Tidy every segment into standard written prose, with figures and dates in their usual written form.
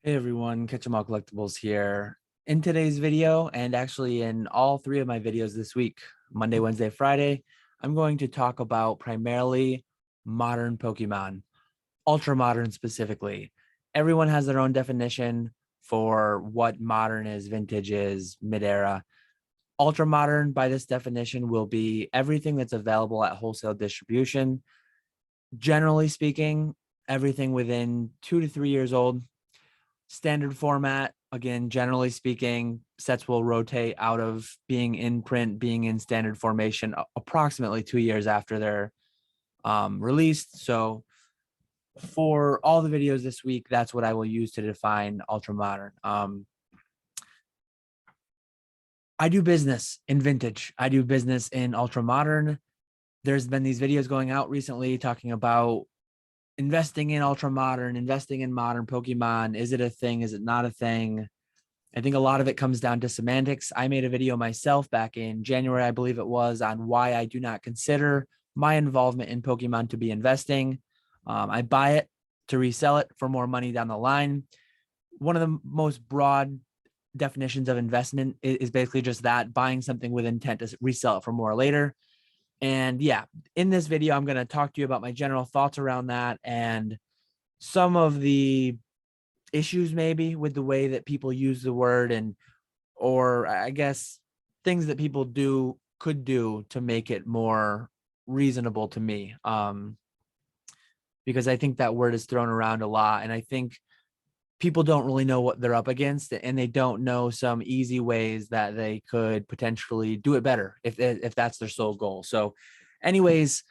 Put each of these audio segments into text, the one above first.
Hey everyone, Catch 'em All Collectibles here. In today's video, and actually in all three of my videos this week, Monday, Wednesday, Friday, I'm going to talk about primarily modern Pokemon, ultra modern specifically. Everyone has their own definition for what modern is, vintage is, mid-era. Ultra modern, by this definition, will be everything that's available at wholesale distribution. Generally speaking, everything within 2 to 3 years old. Standard format, again, generally speaking, sets will rotate out of being in print, being in standard formation approximately 2 years after they're released. So for all the videos this week, that's what I will use to define ultra modern. I do business in vintage. I do business in ultra modern. There's been these videos going out recently talking about investing in ultra modern, investing in modern Pokemon. Is it a thing? Is it not a thing? I think a lot of it comes down to semantics. I made a video myself back in January, I believe it was, on why I do not consider my involvement in Pokemon to be investing. I buy it to resell it for more money down the line. One of the most broad definitions of investment is basically just that, buying something with intent to resell it for more later. And yeah, in this video, I'm going to talk to you about my general thoughts around that and some of the issues maybe with the way that people use the word, and or I guess things that people could do to make it more reasonable to me. Because I think that word is thrown around a lot, and I think people don't really know what they're up against, and they don't know some easy ways that they could potentially do it better if that's their sole goal. So anyways,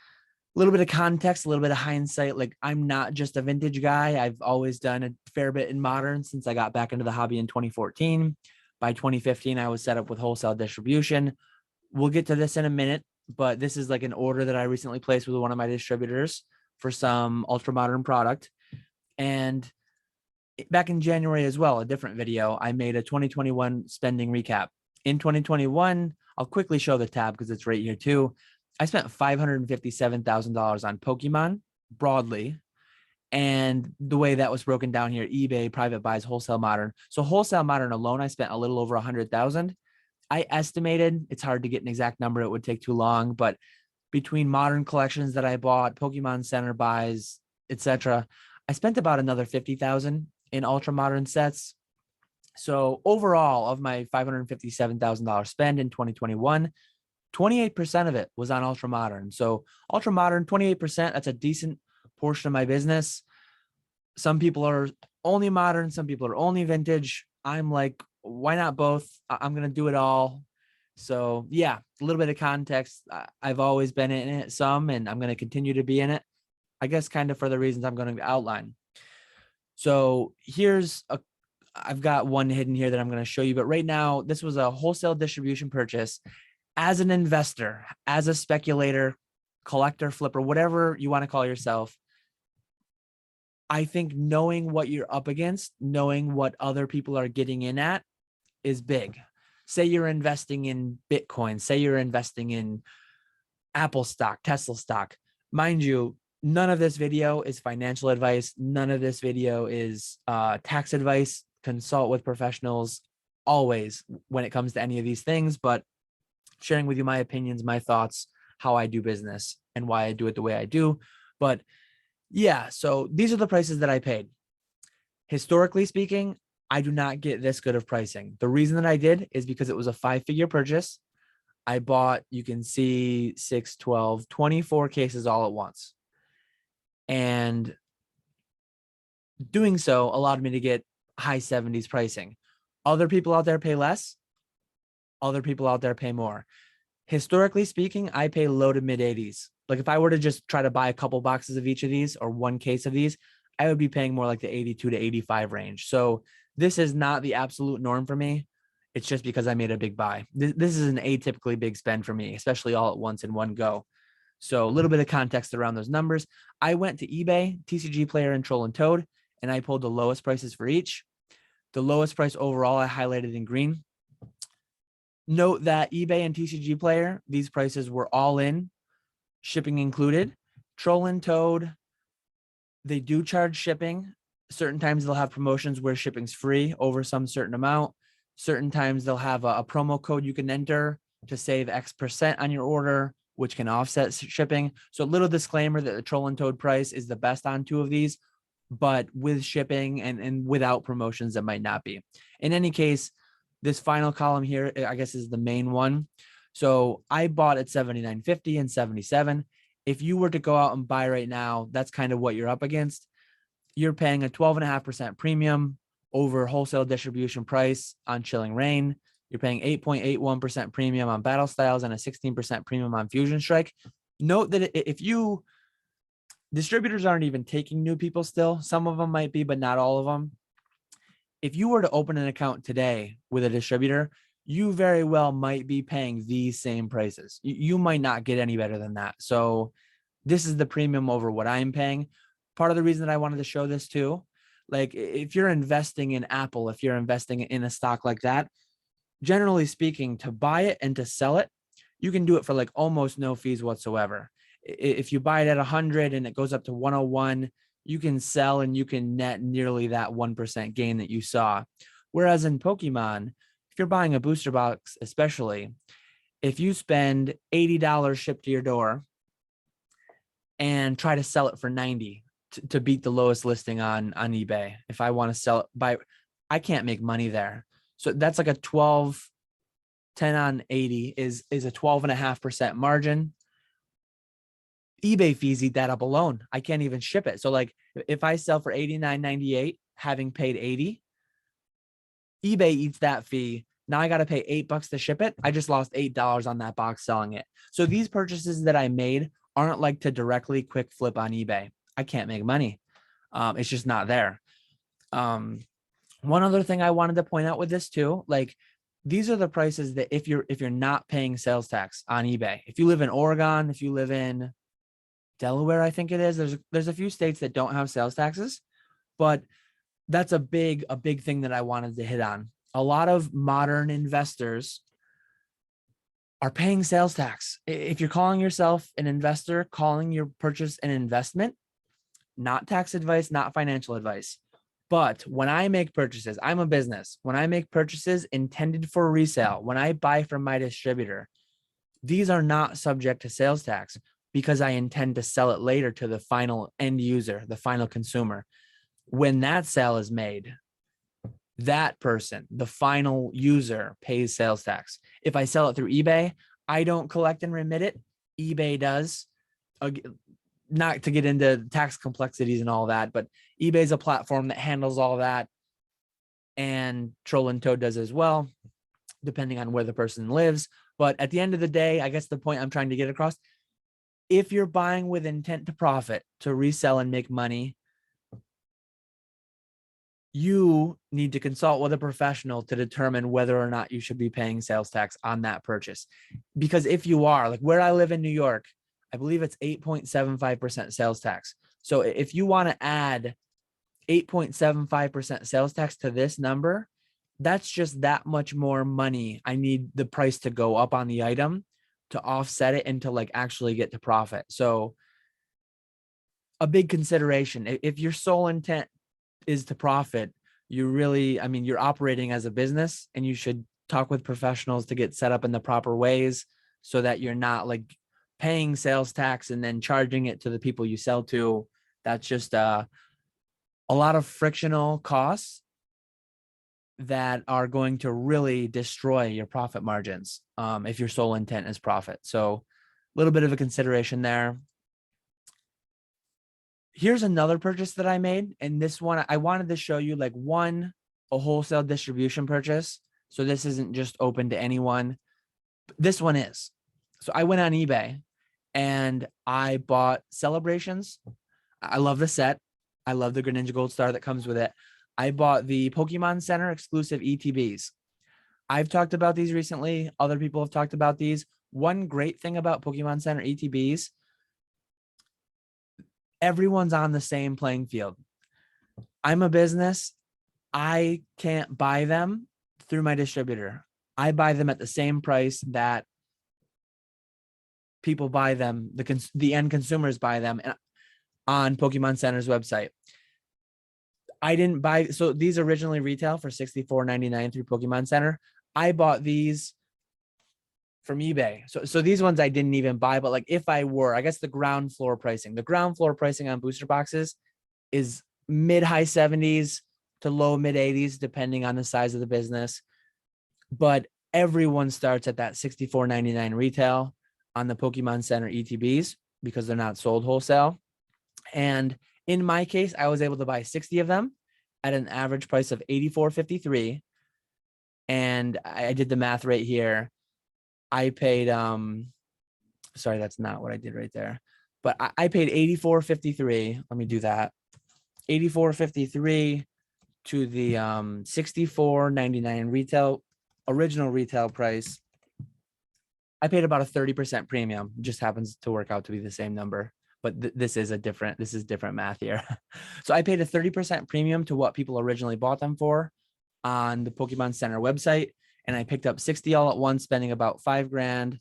a little bit of context, a little bit of hindsight. Like, I'm not just a vintage guy. I've always done a fair bit in modern since I got back into the hobby in 2014. By 2015, I was set up with wholesale distribution. We'll get to this in a minute, but this is like an order that I recently placed with one of my distributors for some ultra modern product. And back in January as well, a different video, I made a 2021 spending recap. In 2021, I'll quickly show the tab because it's right here too. I spent $557,000 on Pokemon broadly. And the way that was broken down here, eBay, private buys, wholesale modern. So wholesale modern alone, I spent a little over 100,000. I estimated, it's hard to get an exact number, it would take too long, but between modern collections that I bought, Pokemon Center buys, etc., I spent about another 50,000 in ultra modern sets. So overall, of my $557,000 spend in 2021, 28% of it was on ultra modern. So ultra modern, 28%, that's a decent portion of my business. Some people are only modern, some people are only vintage. I'm like, why not both? I'm going to do it all. So yeah, a little bit of context. I've always been in it some, and I'm going to continue to be in it, I guess, kind of for the reasons I'm going to outline. So I've got one hidden here that I'm going to show you, but right now, this was a wholesale distribution purchase. As an investor, as a speculator, collector, flipper, whatever you want to call yourself, I think knowing what you're up against, knowing what other people are getting in at is big. Say you're investing in Bitcoin, say you're investing in Apple stock, Tesla stock. Mind you, none of this video is financial advice. None of this video is tax advice. Consult with professionals always when it comes to any of these things, but sharing with you my opinions, my thoughts, how I do business and why I do it the way I do. But yeah, so these are the prices that I paid. Historically speaking, I do not get this good of pricing. The reason that I did is because it was a 5-figure purchase. I bought, you can see 6, 12, 24 cases all at once. And doing so allowed me to get high 70s pricing. Other people out there pay less. Other people out there pay more. Historically speaking, I pay low to mid 80s. Like if I were to just try to buy a couple boxes of each of these or one case of these, I would be paying more like the 82 to 85 range. So this is not the absolute norm for me. It's just because I made a big buy. This is an atypically big spend for me, especially all at once in one go. So a little bit of context around those numbers. I went to eBay, TCG Player, and Troll and Toad, and I pulled the lowest prices for each. The lowest price overall I highlighted in green. Note that eBay and TCG Player, these prices were all in, shipping included. Troll and Toad, they do charge shipping. Certain times they'll have promotions where shipping's free over some certain amount. Certain times they'll have a promo code you can enter to save X% on your order, which can offset shipping. So a little disclaimer that the Troll and Toad price is the best on 2 of these, but with shipping and without promotions, it might not be. In any case, this final column here, I guess, is the main one. So I bought at $79.50 and $77. If you were to go out and buy right now, that's kind of what you're up against. You're paying a 12.5% premium over wholesale distribution price on Chilling Reign. You're paying 8.81% premium on Battle Styles and a 16% premium on Fusion Strike. Note that if you, distributors aren't even taking new people still. Some of them might be, but not all of them. If you were to open an account today with a distributor, you very well might be paying these same prices. You might not get any better than that. So this is the premium over what I'm paying. Part of the reason that I wanted to show this too, like if you're investing in Apple, if you're investing in a stock like that, generally speaking, to buy it and to sell it, you can do it for like almost no fees whatsoever. If you buy it at 100 and it goes up to 101, you can sell and you can net nearly that 1% gain that you saw. Whereas in Pokemon, if you're buying a booster box, especially, if you spend $80 shipped to your door and try to sell it for 90 to beat the lowest listing on eBay, if I want to sell it I can't make money there. So that's like a 10 on 80 is a 12.5% margin. eBay fees eat that up alone. I can't even ship it. So like if I sell for $89.98, having paid 80, eBay eats that fee. Now I got to pay $8 to ship it. I just lost $8 on that box selling it. So these purchases that I made aren't like to directly quick flip on eBay. I can't make money. It's just not there. One other thing I wanted to point out with this too, like these are the prices that if you're not paying sales tax on eBay, if you live in Oregon, if you live in Delaware, I think it is, there's a few states that don't have sales taxes, but that's a big thing that I wanted to hit on. A lot of modern investors are paying sales tax. If you're calling yourself an investor, calling your purchase an investment, not tax advice, not financial advice. But when I make purchases, I'm a business. When I make purchases intended for resale, when I buy from my distributor, these are not subject to sales tax because I intend to sell it later to the final end user, the final consumer. When that sale is made, that person, the final user, pays sales tax. If I sell it through eBay, I don't collect and remit it. eBay does. Not to get into tax complexities and all that, but eBay is a platform that handles all that. And Troll and Toad does as well, depending on where the person lives. But at the end of the day, I guess the point I'm trying to get across, if you're buying with intent to profit, to resell and make money, you need to consult with a professional to determine whether or not you should be paying sales tax on that purchase. Because if you are, like where I live in New York, I believe it's 8.75% sales tax. So if you want to add 8.75% sales tax to this number, that's just that much more money. I need the price to go up on the item to offset it and to like actually get to profit. So a big consideration, if your sole intent is to profit, you really, I mean, you're operating as a business and you should talk with professionals to get set up in the proper ways so that you're not like paying sales tax and then charging it to the people you sell to. That's just a lot of frictional costs that are going to really destroy your profit margins if your sole intent is profit. So a little bit of a consideration there. Here's another purchase that I made. And this one, I wanted to show you like a wholesale distribution purchase. So this isn't just open to anyone. This one is. So I went on eBay and I bought Celebrations. I love the set. I love the Greninja Gold Star that comes with it. I bought the Pokemon Center exclusive ETBs. I've talked about these recently. Other people have talked about these. One great thing about Pokemon Center ETBs, everyone's on the same playing field. I'm a business. I can't buy them through my distributor. I buy them at the same price that people buy them, the end consumers buy them on Pokemon Center's website. I didn't buy, so these originally retail for $64.99 through Pokemon Center. I bought these from eBay. So these ones I didn't even buy, but like if I were, I guess the ground floor pricing on booster boxes is mid high 70s to low mid 80s, depending on the size of the business. But everyone starts at that $64.99 retail on the Pokemon Center ETBs because they're not sold wholesale. And in my case, I was able to buy 60 of them at an average price of $84.53. And I did the math right here. I paid, sorry, that's not what I did right there, but I paid $84.53. Let me do that. $84.53 to the $64.99 retail, original retail price. I paid about a 30% premium. Just happens to work out to be the same number, but this is different math here. So I paid a 30% premium to what people originally bought them for on the Pokemon Center website. And I picked up 60 all at once, spending about $5,000.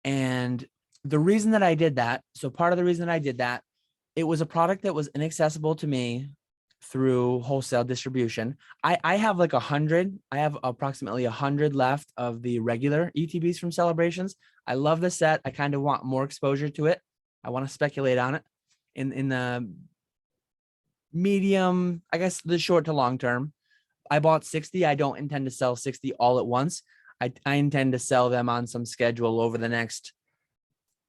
And the reason that I did that, so part of the reason I did that, it was a product that was inaccessible to me through wholesale distribution. I have like 100, I have approximately 100 left of the regular ETBs from Celebrations. I love the set. I kind of want more exposure to it. I want to speculate on it in the medium, I guess the short to long term. I bought 60. I don't intend to sell 60 all at once. I intend to sell them on some schedule over the next,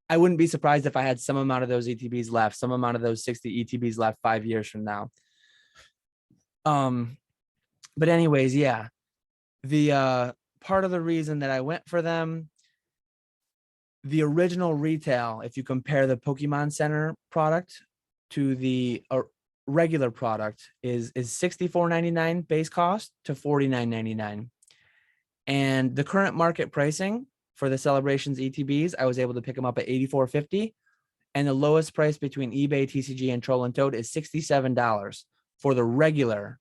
I wouldn't be surprised if I had some amount of those ETBs left, some amount of those 60 ETBs left 5 years from now. But anyways, yeah, the part of the reason that I went for them, the original retail, if you compare the Pokemon Center product to the regular product, is $64.99 base cost to $49.99. And the current market pricing for the Celebrations ETBs, I was able to pick them up at $84.50. And the lowest price between eBay, TCG, and Troll and Toad is $67 for the regular,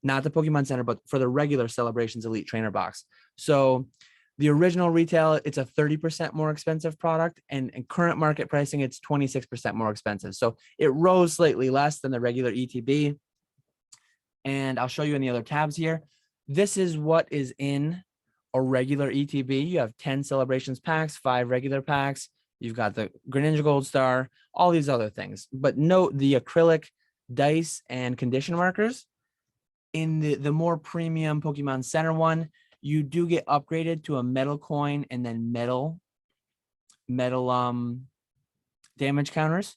not the Pokemon Center, but for the regular Celebrations Elite Trainer box. So the original retail, it's a 30% more expensive product, and in current market pricing, it's 26% more expensive. So it rose slightly less than the regular ETB. And I'll show you in the other tabs here. This is what is in a regular ETB. You have 10 Celebrations packs, 5 regular packs. You've got the Greninja Gold Star, all these other things. But note the acrylic dice and condition markers. In the more premium Pokemon Center one, you do get upgraded to a metal coin and then metal damage counters.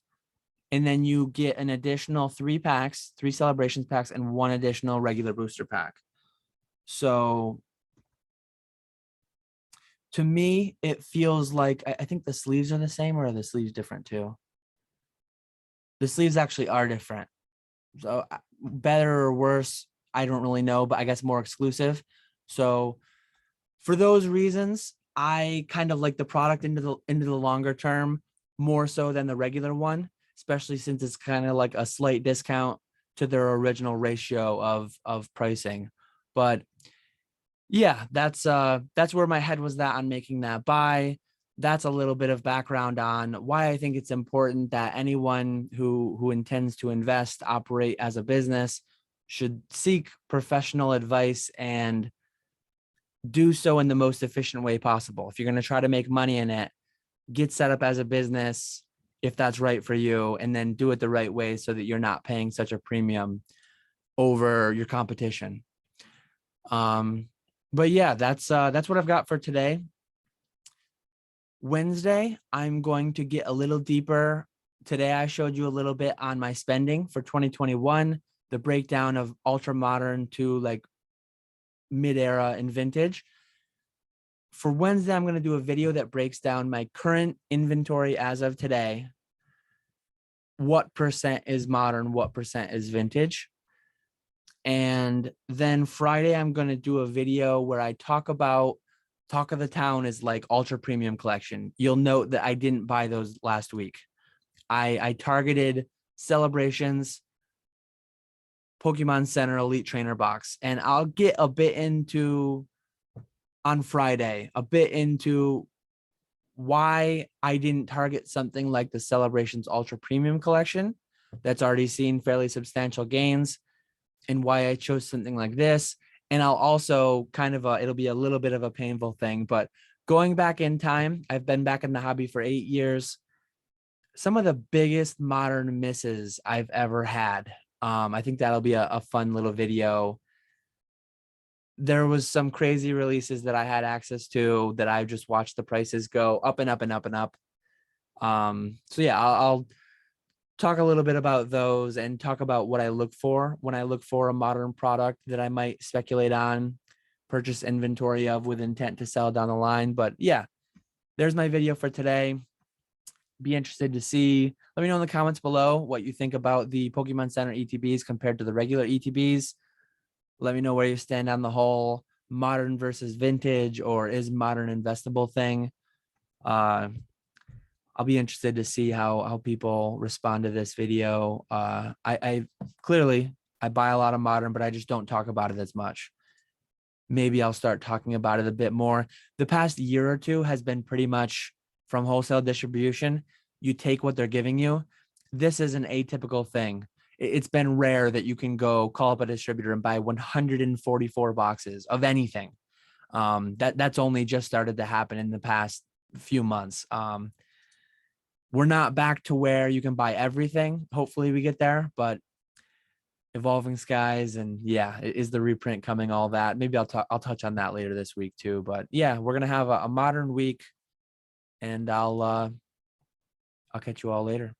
And then you get an additional 3 packs, 3 Celebrations packs, and 1 additional regular booster pack. So to me, it feels like, I think the sleeves are the same, or are the sleeves different too? The sleeves actually are different. So better or worse, I don't really know, but I guess more exclusive. So for those reasons, I kind of like the product into the longer term more so than the regular one, especially since it's kind of like a slight discount to their original ratio of pricing. But yeah, that's where my head was at on making that buy. That's a little bit of background on why I think it's important that anyone who intends to invest, operate as a business, should seek professional advice and do so in the most efficient way possible. If you're going to try to make money in it, get set up as a business if that's right for you, and then do it the right way so that you're not paying such a premium over your competition. But yeah, that's what I've got for today. Wednesday, I'm going to get a little deeper. Today, I showed you a little bit on my spending for 2021, the breakdown of ultra modern to like mid-era and vintage. For Wednesday, I'm going to do a video that breaks down my current inventory as of today. What percent is modern, what percent is vintage. And then Friday, I'm going to do a video where I talk about Talk of the Town is like ultra premium collection. You'll note that I didn't buy those last week. I targeted Celebrations, Pokemon Center Elite Trainer box, and I'll get a bit into on Friday, a bit into why I didn't target something like the Celebrations Ultra Premium collection, that's already seen fairly substantial gains, and why I chose something like this. And I'll also kind of, it'll be a little bit of a painful thing, but going back in time, I've been back in the hobby for 8 years. Some of the biggest modern misses I've ever had. I think that'll be a fun little video. There was some crazy releases that I had access to that I just watched the prices go up and up and up and up. So yeah, I'll talk a little bit about those and talk about what I look for when I look for a modern product that I might speculate on, purchase inventory of with intent to sell down the line. But yeah, there's my video for today. Be interested to see. Let me know in the comments below what you think about the Pokemon Center ETBs compared to the regular ETBs. Let me know where you stand on the whole modern versus vintage, or is modern investable thing. I'll be interested to see how people respond to this video. I clearly I buy a lot of modern, but I just don't talk about it as much. Maybe I'll start talking about it a bit more. The past year or two has been pretty much from wholesale distribution. You take what they're giving you. This is an atypical thing. It's been rare that you can go call up a distributor and buy 144 boxes of anything. That's only just started to happen in the past few months. We're not back to where you can buy everything. Hopefully we get there, but evolving skies, and yeah, is the reprint coming, all that. Maybe I'll touch on that later this week too. But yeah, we're going to have a modern week, and I'll catch you all later.